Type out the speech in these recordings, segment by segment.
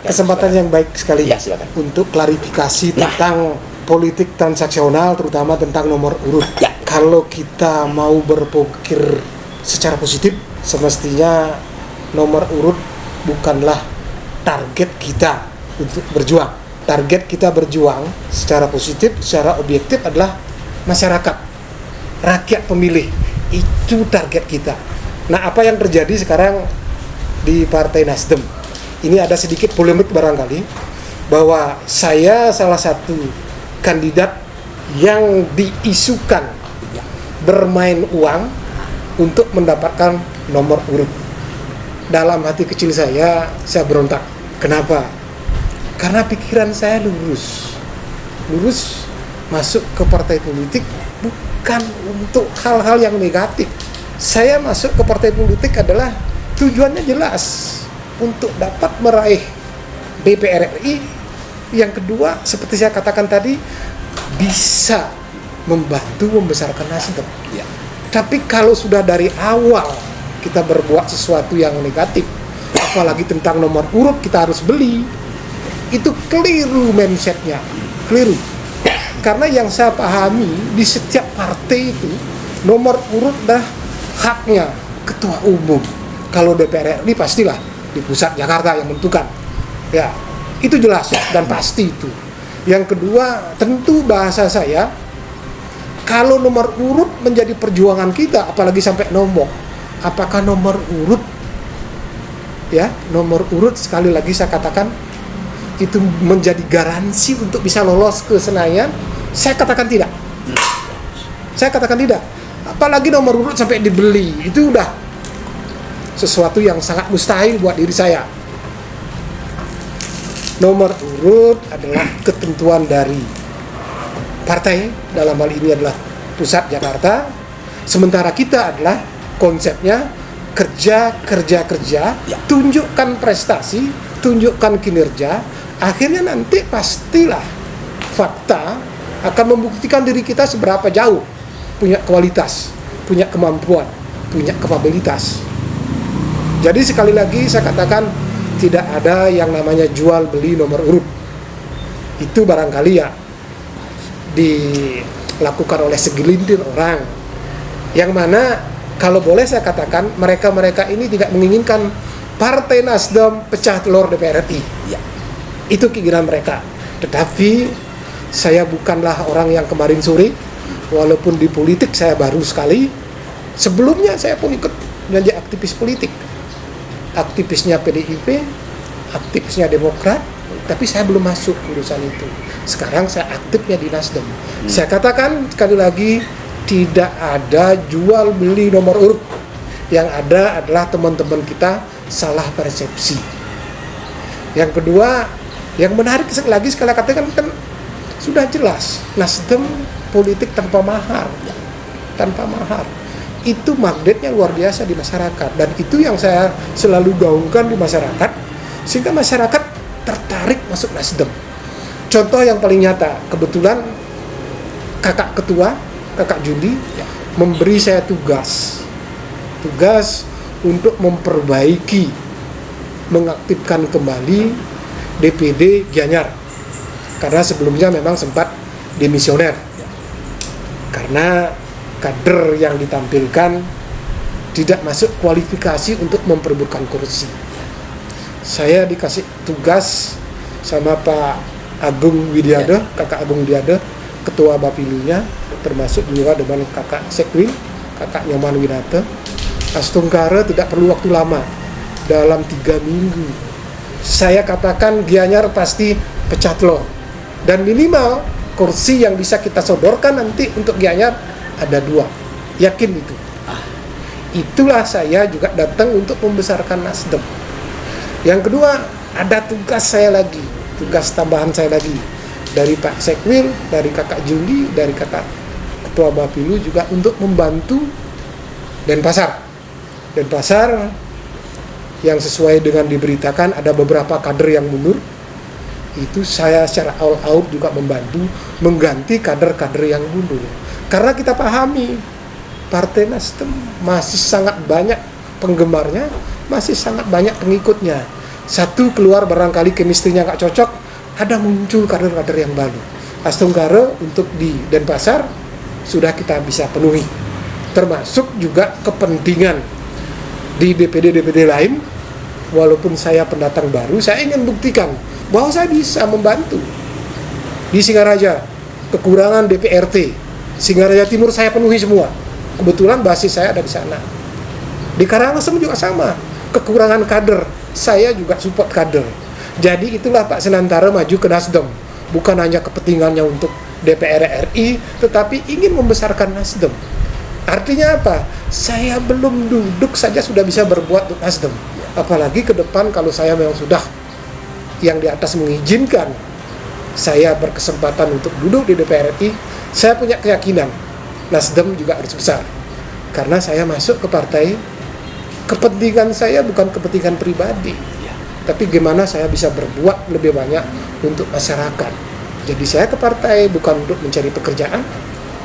Kesempatan yang baik sekali Ya, silakan. untuk klarifikasi tentang politik transaksional, terutama tentang nomor urut. Ya. Kalau kita mau berpikir secara positif, semestinya nomor urut bukanlah target kita untuk berjuang. Target kita berjuang secara positif, secara objektif adalah masyarakat, rakyat pemilih. Itu target kita. Nah, apa yang terjadi sekarang di Partai Nasdem? Ini ada sedikit polemik barangkali, bahwa saya salah satu kandidat yang diisukan bermain uang untuk mendapatkan nomor urut. Dalam hati kecil saya berontak. Kenapa? Karena pikiran saya lurus masuk ke partai politik bukan untuk hal-hal yang negatif. Saya masuk ke partai politik adalah tujuannya jelas, untuk dapat meraih DPR RI. Yang kedua, seperti saya katakan tadi, bisa membantu membesarkan Nasdem. Ya. Tapi kalau sudah dari awal kita berbuat sesuatu yang negatif, apalagi tentang nomor urut kita harus beli, itu keliru mindsetnya, keliru. Karena yang saya pahami, di setiap partai itu nomor urut dah haknya ketua umum. Kalau DPR RI pastilah di pusat Jakarta yang menentukan. Ya, itu jelas dan pasti itu. Yang kedua, tentu bahasa saya, kalau nomor urut menjadi perjuangan kita, apalagi sampai nombok, apakah nomor urut, ya, nomor urut sekali lagi saya katakan, itu menjadi garansi untuk bisa lolos ke Senayan? Saya katakan tidak. Saya katakan tidak. Apalagi nomor urut sampai dibeli, itu udah sesuatu yang sangat mustahil buat diri saya. Nomor urut adalah ketentuan dari partai, dalam hal ini adalah pusat Jakarta. Sementara kita adalah konsepnya kerja, tunjukkan prestasi, tunjukkan kinerja. Akhirnya nanti pastilah fakta akan membuktikan diri kita seberapa jauh punya kualitas, punya kemampuan, punya kapabilitas. Jadi sekali lagi saya katakan, tidak ada yang namanya jual beli nomor urut. Itu barangkali ya dilakukan oleh segelintir orang, yang mana kalau boleh saya katakan, mereka ini tidak menginginkan Partai Nasdem pecah telur DPR RI. Ya. Itu keinginan mereka. Tetapi saya bukanlah orang yang kemarin sore, walaupun di politik saya baru sekali. Sebelumnya saya pun ikut menjadi aktivis politik, aktivisnya PDIP, aktivisnya Demokrat, tapi saya belum masuk urusan itu. Sekarang saya aktifnya di Nasdem. Saya katakan sekali lagi, tidak ada jual beli nomor urut. Yang ada adalah teman-teman kita salah persepsi. Yang kedua, yang menarik sekali katakan kan sudah jelas, Nasdem politik tanpa mahar. Itu magnetnya luar biasa di masyarakat, dan itu yang saya selalu gaungkan di masyarakat, sehingga masyarakat tertarik masuk Nasdem. Contoh yang paling nyata, kebetulan kakak ketua, kakak Juli, memberi saya tugas untuk memperbaiki, mengaktifkan kembali DPD Gianyar, karena sebelumnya memang sempat demisioner karena kader yang ditampilkan tidak masuk kualifikasi untuk memperebutkan kursi. Saya dikasih tugas sama Pak Agung Widiade, kakak Agung Widiade, ketua Bapilunya, termasuk juga dengan kakak Sekwil, kakak Nyoman Winata. Astungkara tidak perlu waktu lama, dalam 3 minggu saya katakan Gianyar pasti pecah telur, dan minimal kursi yang bisa kita sodorkan nanti untuk Gianyar ada 2, yakin itu. Itulah saya juga datang untuk membesarkan Nasdem. Yang kedua, ada tugas saya lagi, tugas tambahan saya lagi dari Pak Sekwil, dari kakak Juli, dari kakak ketua Bapilu juga untuk membantu Denpasar yang sesuai dengan diberitakan ada beberapa kader yang mundur. Itu saya secara all out juga membantu mengganti kader-kader yang mundur. Karena kita pahami Partai Nasdem masih sangat banyak penggemarnya, masih sangat banyak pengikutnya. satu keluar barangkali chemistry-nya nggak cocok, ada muncul kader-kader yang baru. Astonggara untuk di Denpasar sudah kita bisa penuhi, termasuk juga kepentingan di DPD-DPD lain. Walaupun saya pendatang baru, saya ingin buktikan bahwa saya bisa membantu. Di Singaraja, kekurangan DPRT, Singaraja Timur saya penuhi semua. Kebetulan basis saya ada di sana. Di Karangasem juga sama, kekurangan kader, saya juga support kader. Jadi itulah Pak Senantara maju ke Nasdem, bukan hanya kepentingannya untuk DPR RI, tetapi ingin membesarkan Nasdem. Artinya apa? Saya belum duduk saja sudah bisa berbuat untuk Nasdem. Apalagi ke depan kalau saya memang sudah yang di atas mengizinkan saya berkesempatan untuk duduk di DPR RI, saya punya keyakinan Nasdem juga harus besar. Karena saya masuk ke partai, kepentingan saya bukan kepentingan pribadi, tapi gimana saya bisa berbuat lebih banyak untuk masyarakat. Jadi saya ke partai bukan untuk mencari pekerjaan,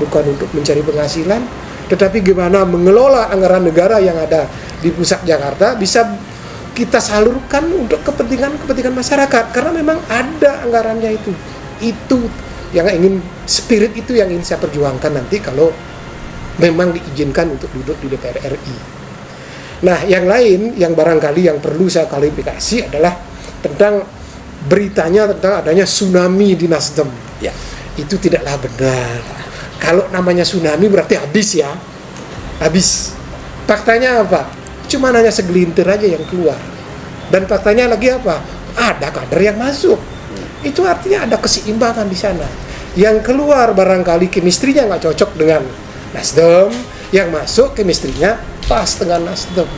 bukan untuk mencari penghasilan, tetapi gimana mengelola anggaran negara yang ada di pusat Jakarta bisa kita salurkan untuk kepentingan masyarakat, karena memang ada anggarannya itu yang ingin, spirit itu yang ingin saya perjuangkan nanti kalau memang diizinkan untuk duduk di DPR RI. Nah, yang lain yang barangkali yang perlu saya klarifikasi adalah tentang beritanya tentang adanya tsunami di Nasdem. Ya. Itu tidaklah benar. Kalau namanya tsunami berarti habis ya. Habis. Faktanya apa? Cuma hanya segelintir aja yang keluar. Dan faktanya lagi apa? Ada kader yang masuk. Itu artinya ada keseimbangan di sana. Yang keluar barangkali chemistry-nya nggak cocok dengan Nasdem, yang masuk chemistry-nya pas dengan Nasdem.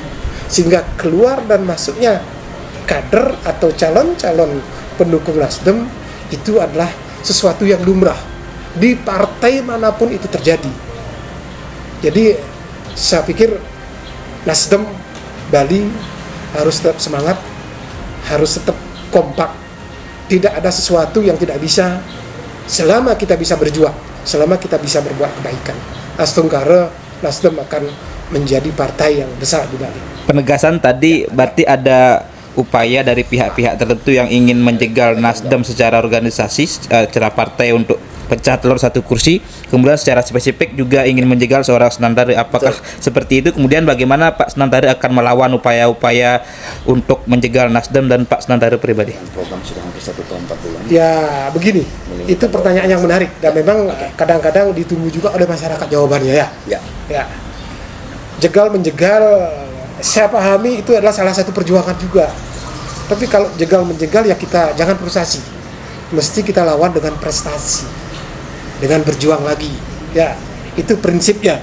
Sehingga keluar dan masuknya kader atau calon-calon pendukung Nasdem itu adalah sesuatu yang lumrah. Di partai manapun itu terjadi. Jadi saya pikir Nasdem Bali harus tetap semangat, harus tetap kompak. Tidak ada sesuatu yang tidak bisa selama kita bisa berjuang, selama kita bisa berbuat kebaikan. Astonggara Nasdem akan menjadi partai yang besar di Bali. Penegasan tadi berarti ada upaya dari pihak-pihak tertentu yang ingin menjegal Nasdem secara organisasi, secara partai untuk pecah telur satu kursi, kemudian secara spesifik juga ingin menjegal seorang Senantari. Apakah seperti itu? Kemudian bagaimana Pak Senantari akan melawan upaya-upaya untuk menjegal Nasdem dan Pak Senantari pribadi? Program sudah hampir 1 tahun 4 bulan. Ya begini, itu pertanyaan yang menarik dan memang kadang-kadang ditunggu juga oleh masyarakat jawabannya ya. Ya. Jegal menjegal, saya pahami itu adalah salah satu perjuangan juga. Tapi kalau jegal menjegal ya kita jangan frustasi. Mesti kita lawan dengan prestasi, dengan berjuang lagi. Ya, itu prinsipnya.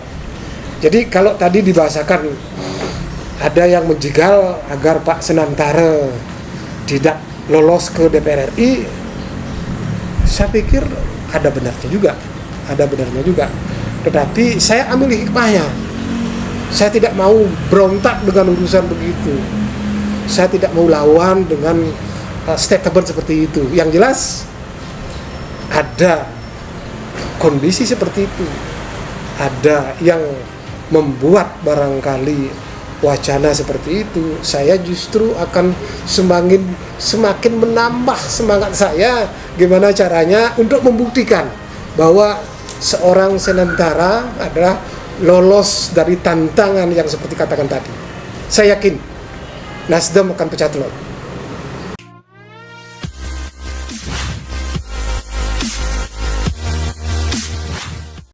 Jadi kalau tadi dibahasakan ada yang menjegal agar Pak Senantara tidak lolos ke DPR RI, saya pikir ada benarnya juga. Tetapi saya ambil hikmahnya. Saya tidak mau berontak dengan urusan begitu. Saya tidak mau lawan dengan statement seperti itu. Yang jelas ada kondisi seperti itu. Ada yang membuat barangkali wacana seperti itu. Saya justru akan semakin menambah semangat saya gimana caranya untuk membuktikan bahwa seorang Senantara adalah lolos dari tantangan yang seperti katakan tadi. Saya yakin Nasdem akan pecah telur.